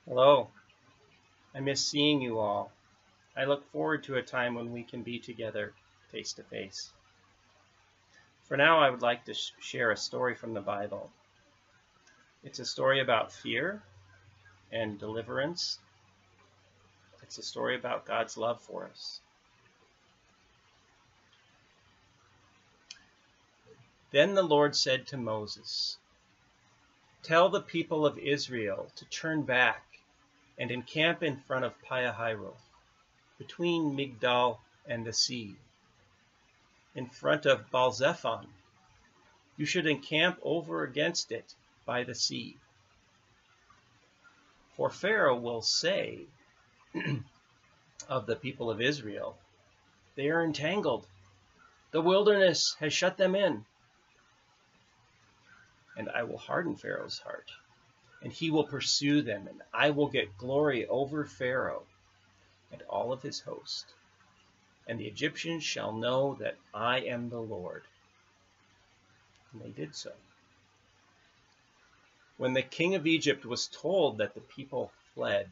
Hello. I miss seeing you all. I look forward to a time when we can be together face to face. For now, I would like to share a story from the Bible. It's a story about fear and deliverance. It's a story about God's love for us. Then the Lord said to Moses, "Tell the people of Israel to turn back and encamp in front of Pi-hahiroth, between Migdal and the sea, in front of Baal-zephon. You should encamp over against it by the sea. For Pharaoh will say of the people of Israel, 'They are entangled. The wilderness has shut them in.' And I will harden Pharaoh's heart, and he will pursue them, and I will get glory over Pharaoh and all of his host. And the Egyptians shall know that I am the Lord." And they did so. When the king of Egypt was told that the people fled,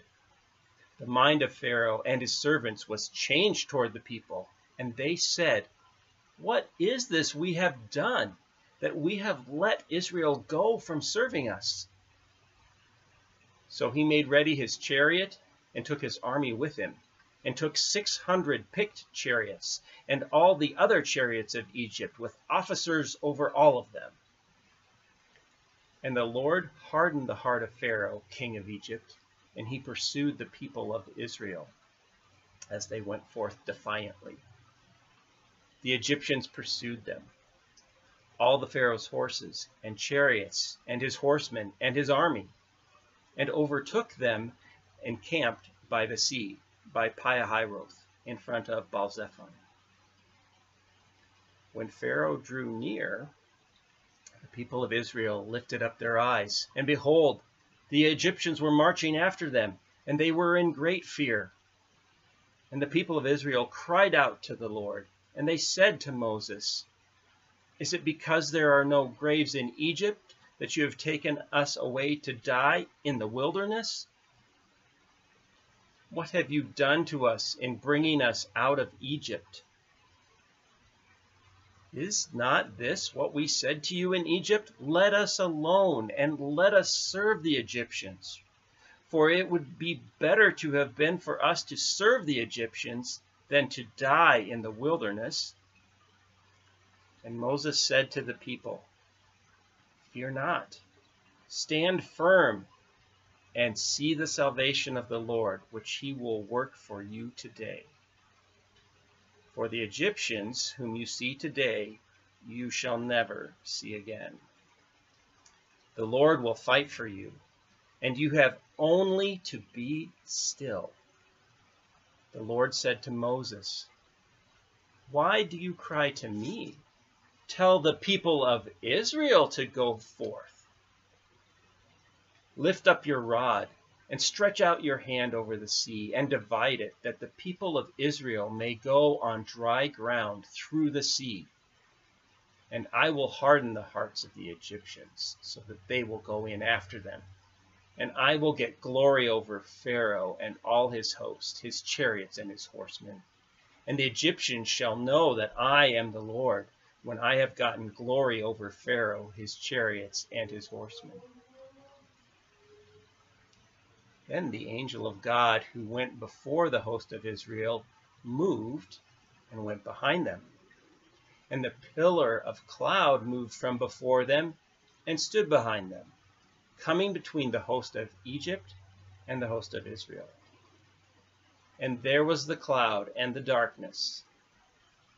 the mind of Pharaoh and his servants was changed toward the people, and they said, "What is this we have done, that we have let Israel go from serving us?" So he made ready his chariot and took his army with him, and took 600 picked chariots, and all the other chariots of Egypt, with officers over all of them. And the Lord hardened the heart of Pharaoh, king of Egypt, and he pursued the people of Israel as they went forth defiantly. The Egyptians pursued them, all the Pharaoh's horses and chariots, and his horsemen and his army, and overtook them encamped by the sea, by Pi-hahiroth, in front of Baal-zephon. When Pharaoh drew near, the people of Israel lifted up their eyes, and behold, the Egyptians were marching after them, and they were in great fear. And the people of Israel cried out to the Lord, and they said to Moses, "Is it because there are no graves in Egypt that you have taken us away to die in the wilderness? What have you done to us in bringing us out of Egypt? Is not this what we said to you in Egypt? Let us alone, and let us serve the Egyptians. For it would be better to have been for us to serve the Egyptians than to die in the wilderness." And Moses said to the people, "Fear not, stand firm, and see the salvation of the Lord, which he will work for you today. For the Egyptians whom you see today, you shall never see again. The Lord will fight for you, and you have only to be still." The Lord said to Moses, "Why do you cry to me? Tell the people of Israel to go forth. Lift up your rod and stretch out your hand over the sea and divide it, that the people of Israel may go on dry ground through the sea. And I will harden the hearts of the Egyptians, so that they will go in after them. And I will get glory over Pharaoh and all his host, his chariots and his horsemen. And the Egyptians shall know that I am the Lord, when I have gotten glory over Pharaoh, his chariots, and his horsemen." Then the angel of God, who went before the host of Israel, moved and went behind them. And the pillar of cloud moved from before them and stood behind them, coming between the host of Egypt and the host of Israel. And there was the cloud and the darkness,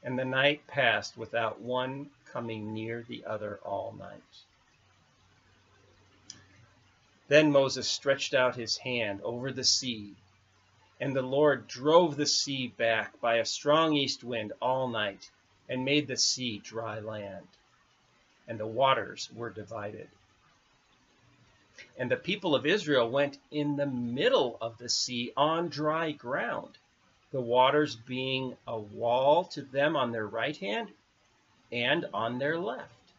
and the night passed without one coming near the other all night. Then Moses stretched out his hand over the sea, and the Lord drove the sea back by a strong east wind all night, and made the sea dry land, and the waters were divided. And the people of Israel went in the middle of the sea on dry ground, the waters being a wall to them on their right hand and on their left.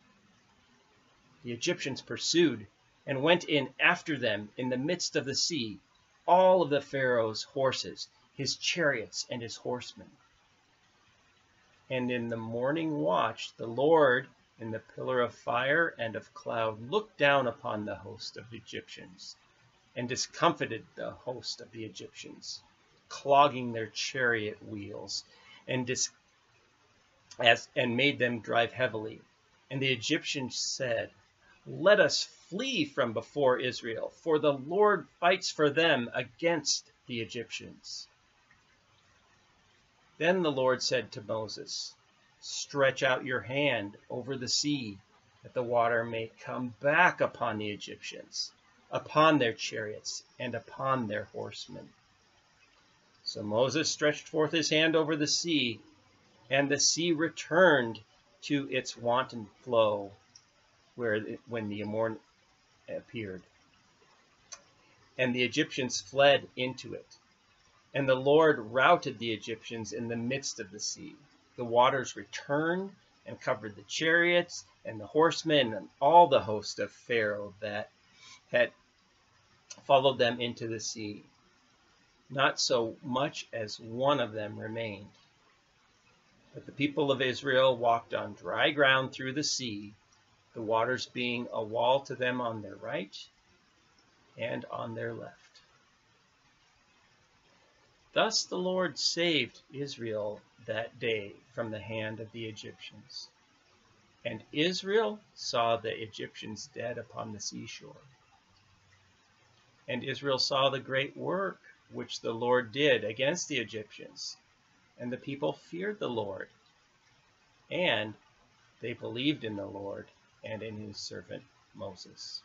The Egyptians pursued and went in after them in the midst of the sea, all of the Pharaoh's horses, his chariots, and his horsemen. And in the morning watch, the Lord, in the pillar of fire and of cloud, looked down upon the host of Egyptians and discomfited the host of the Egyptians, clogging their chariot wheels and made them drive heavily. And the Egyptians said, "Let us flee from before Israel, for the Lord fights for them against the Egyptians." Then the Lord said to Moses, "Stretch out your hand over the sea, that the water may come back upon the Egyptians, upon their chariots, and upon their horsemen." So Moses stretched forth his hand over the sea, and the sea returned to its wonted flow when the morn appeared. And the Egyptians fled into it. And the Lord routed the Egyptians in the midst of the sea. The waters returned and covered the chariots and the horsemen and all the host of Pharaoh that had followed them into the sea. Not so much as one of them remained. But the people of Israel walked on dry ground through the sea, the waters being a wall to them on their right and on their left. Thus the Lord saved Israel that day from the hand of the Egyptians. And Israel saw the Egyptians dead upon the seashore. And Israel saw the great work which the Lord did against the Egyptians. And the people feared the Lord. And they believed in the Lord and in his servant Moses.